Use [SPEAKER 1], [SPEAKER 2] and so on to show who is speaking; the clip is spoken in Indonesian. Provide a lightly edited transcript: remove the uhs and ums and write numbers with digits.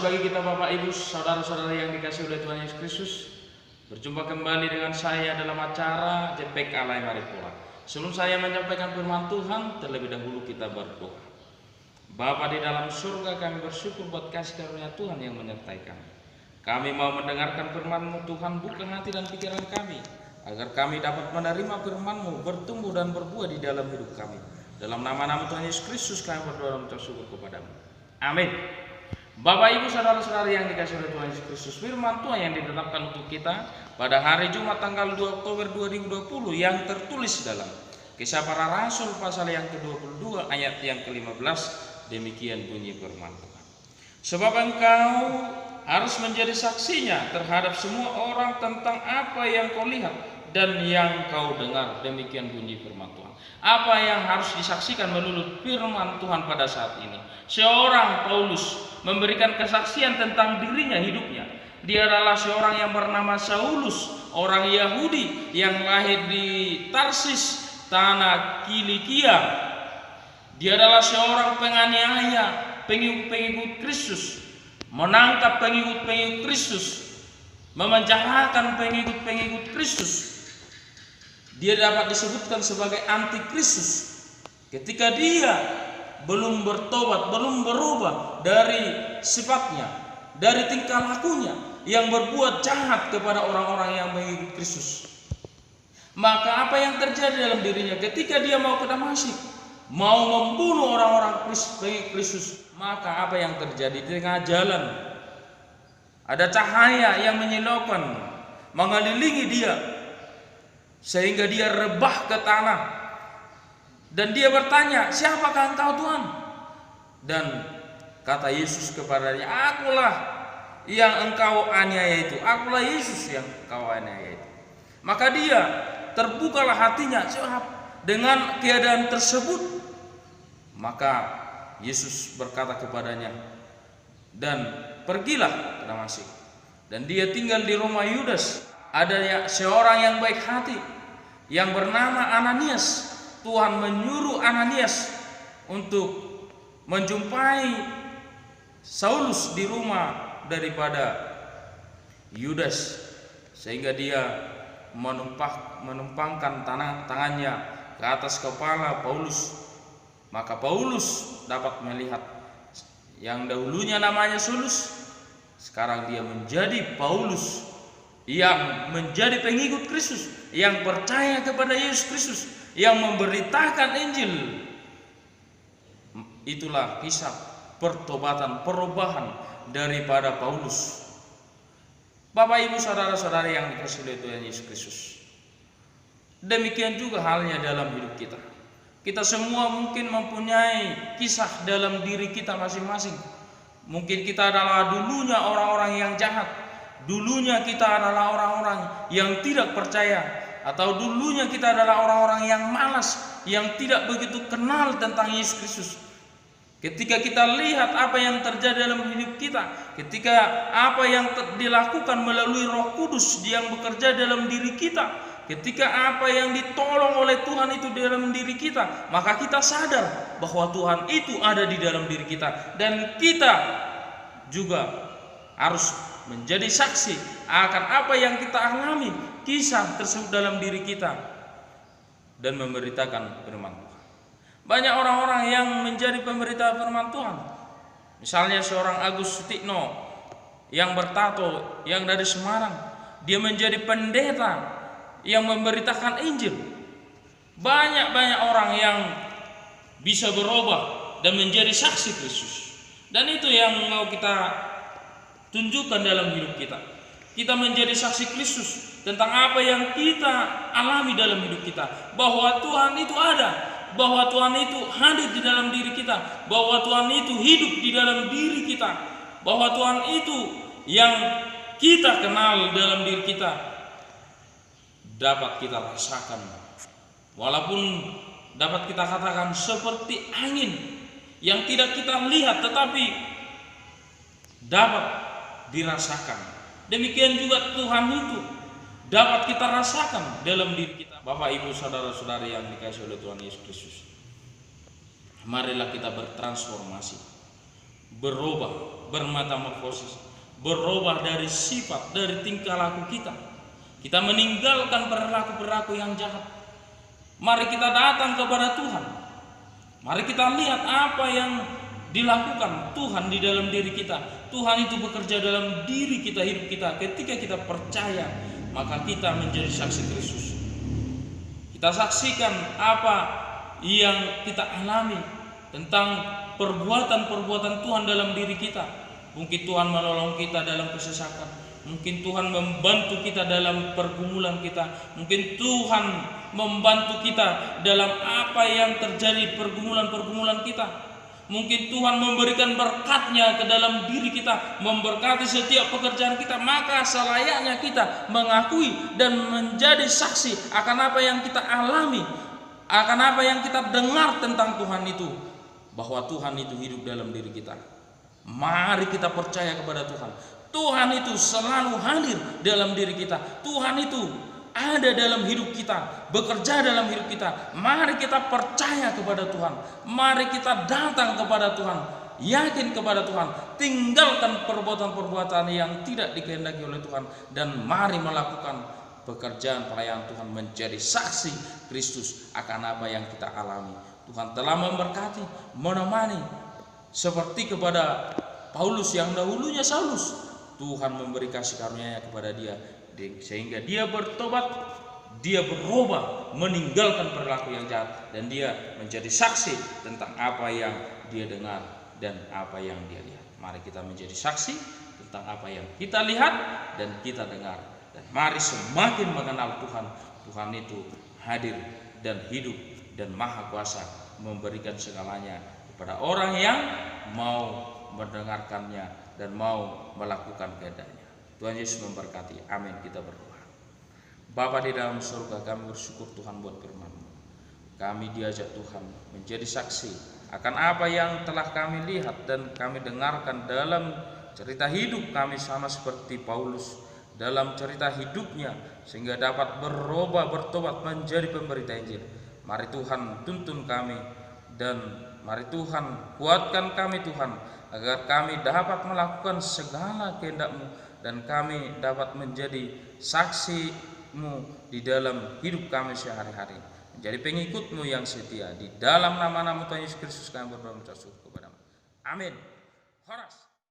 [SPEAKER 1] bagi kita Bapak Ibu, saudara-saudara yang dikasihi oleh Tuhan Yesus Kristus. Berjumpa kembali dengan saya dalam acara JPK Alai Maripura. Sebelum saya menyampaikan firman Tuhan, terlebih dahulu kita berdoa. Bapa di dalam surga, kami bersyukur buat kasih karunia Tuhan yang menyertai kami. Kami mau mendengarkan firman-Mu Tuhan, buka hati dan pikiran kami, agar kami dapat menerima firman-Mu, bertumbuh dan berbuah di dalam hidup kami. Dalam nama Tuhan Yesus Kristus kami berdoa dan mengucap syukur kepadamu. Amin. Bapak Ibu saudara-saudara yang dikasihi oleh Tuhan Yesus Kristus, firman Tuhan yang ditetapkan untuk kita pada hari Jumat tanggal 2 Oktober 2020 yang tertulis dalam Kisah Para Rasul pasal yang ke-22 ayat yang ke-15. Demikian bunyi firman Tuhan. Sebab engkau harus menjadi saksinya terhadap semua orang tentang apa yang kau lihat dan yang kau dengar. Demikian bunyi firman Tuhan. Apa yang harus disaksikan menurut firman Tuhan pada saat ini? Seorang Paulus memberikan kesaksian tentang dirinya, hidupnya. Dia adalah seorang yang bernama Saulus, orang Yahudi yang lahir di Tarsis, tanah Kilikia. Dia adalah seorang penganiaya pengikut Kristus, menangkap pengikut Kristus, memenjarakan pengikut Kristus. Dia dapat disebutkan sebagai antikristus ketika dia belum bertobat, belum berubah dari sifatnya, dari tingkah lakunya yang berbuat jahat kepada orang-orang yang mengikut Kristus. Maka apa yang terjadi dalam dirinya ketika dia mau ke Damaskus, mau membunuh orang-orang pengikut Kristus? Maka apa yang terjadi di tengah jalan? Ada cahaya yang menyilaukan mengelilingi dia, sehingga dia rebah ke tanah. Dan dia bertanya, siapakah engkau Tuhan? Dan kata Yesus kepadanya, akulah yang engkau aniaya itu. Akulah Yesus yang engkau aniaya itu. Maka dia terbukalah hatinya dengan keadaan tersebut. Maka Yesus berkata kepadanya, dan pergilah ke Damaskus. Dan dia tinggal di rumah Yudas. Ada seorang yang baik hati yang bernama Ananias. Tuhan menyuruh Ananias untuk menjumpai Saulus di rumah daripada Yudas, sehingga dia menumpangkan tangannya ke atas kepala Paulus. Maka Paulus dapat melihat yang dahulunya namanya Saulus, sekarang dia menjadi Paulus, yang menjadi pengikut Kristus, yang percaya kepada Yesus Kristus, yang memberitakan Injil. Itulah kisah pertobatan, perubahan daripada Paulus. Bapak Ibu saudara-saudara yang dikasihi oleh Tuhan Yesus Kristus, demikian juga halnya dalam hidup kita. Kita semua mungkin mempunyai kisah dalam diri kita masing-masing. Mungkin kita adalah dulunya orang-orang yang jahat, dulunya kita adalah orang-orang yang tidak percaya, atau dulunya kita adalah orang-orang yang malas, yang tidak begitu kenal tentang Yesus Kristus. Ketika kita lihat apa yang terjadi dalam hidup kita, ketika apa yang dilakukan melalui Roh Kudus yang bekerja dalam diri kita, ketika apa yang ditolong oleh Tuhan itu dalam diri kita, maka kita sadar bahwa Tuhan itu ada di dalam diri kita, dan kita juga harus menjadi saksi akan apa yang kita alami, kisah tersebut dalam diri kita, dan memberitakan firman Tuhan. Banyak orang-orang yang menjadi pemberita firman Tuhan. Misalnya seorang Agus Sutikno yang bertato, yang dari Semarang, dia menjadi pendeta yang memberitakan Injil. Banyak orang yang bisa berubah dan menjadi saksi Kristus. Dan itu yang mau kita tunjukkan dalam hidup kita. Kita menjadi saksi Kristus tentang apa yang kita alami dalam hidup kita, bahwa Tuhan itu ada, bahwa Tuhan itu hadir di dalam diri kita, bahwa Tuhan itu hidup di dalam diri kita, bahwa Tuhan itu yang kita kenal dalam diri kita, dapat kita rasakan. Walaupun dapat kita katakan seperti angin yang tidak kita lihat, tetapi dapat dirasakan. Demikian juga Tuhan itu dapat kita rasakan dalam diri kita. Bapak Ibu saudara-saudari yang dikasihi oleh Tuhan Yesus Kristus, marilah kita bertransformasi. berubah, bermetamorfosis, berubah dari sifat, dari tingkah laku kita. Kita meninggalkan perilaku-perilaku yang jahat. Mari kita datang kepada Tuhan. Mari kita lihat apa yang dilakukan Tuhan di dalam diri kita. Tuhan itu bekerja dalam diri kita, hidup kita. Ketika kita percaya, maka kita menjadi saksi Kristus. Kita saksikan apa yang kita alami tentang perbuatan-perbuatan Tuhan dalam diri kita. Mungkin Tuhan menolong kita dalam kesesakan, mungkin Tuhan membantu kita dalam pergumulan kita, mungkin Tuhan membantu kita dalam apa yang terjadi pergumulan-pergumulan kita. Mungkin Tuhan memberikan berkat-Nya ke dalam diri kita, memberkati setiap pekerjaan kita. Maka selayaknya kita mengakui dan menjadi saksi akan apa yang kita alami, akan apa yang kita dengar tentang Tuhan itu, bahwa Tuhan itu hidup dalam diri kita. Mari kita percaya kepada Tuhan. Tuhan itu selalu hadir dalam diri kita. Tuhan itu ada dalam hidup kita, bekerja dalam hidup kita. Mari kita percaya kepada Tuhan. Mari kita datang kepada Tuhan, yakin kepada Tuhan, tinggalkan perbuatan-perbuatan yang tidak dikehendaki oleh Tuhan, dan mari melakukan pekerjaan pelayanan Tuhan, menjadi saksi Kristus akan apa yang kita alami. Tuhan telah memberkati, menemani, seperti kepada Paulus yang dahulunya Saulus. Tuhan memberi kasih karunia-Nya kepada dia, sehingga dia bertobat, dia berubah, meninggalkan perilaku yang jahat, dan dia menjadi saksi tentang apa yang dia dengar dan apa yang dia lihat. Mari kita menjadi saksi tentang apa yang kita lihat dan kita dengar, dan mari semakin mengenal Tuhan. Tuhan itu hadir dan hidup dan maha kuasa, memberikan segalanya kepada orang yang mau mendengarkannya dan mau melakukan kehendaknya. Tuhan Yesus memberkati. Amin. Kita berdoa. Bapa di dalam surga, kami bersyukur Tuhan buat firman-Mu. Kami diajak Tuhan menjadi saksi akan apa yang telah kami lihat dan kami dengarkan dalam cerita hidup kami, sama seperti Paulus dalam cerita hidupnya, sehingga dapat berubah, bertobat, menjadi pemberita Injil. Mari Tuhan tuntun kami, dan mari Tuhan kuatkan kami Tuhan, agar kami dapat melakukan segala kehendak-Mu, dan kami dapat menjadi saksi-Mu di dalam hidup kami sehari-hari, menjadi pengikut-Mu yang setia. Di dalam nama-Nama Tuhan Yesus Kristus kami berdoa mengucap syukur kepada-Mu. Amin. Horas.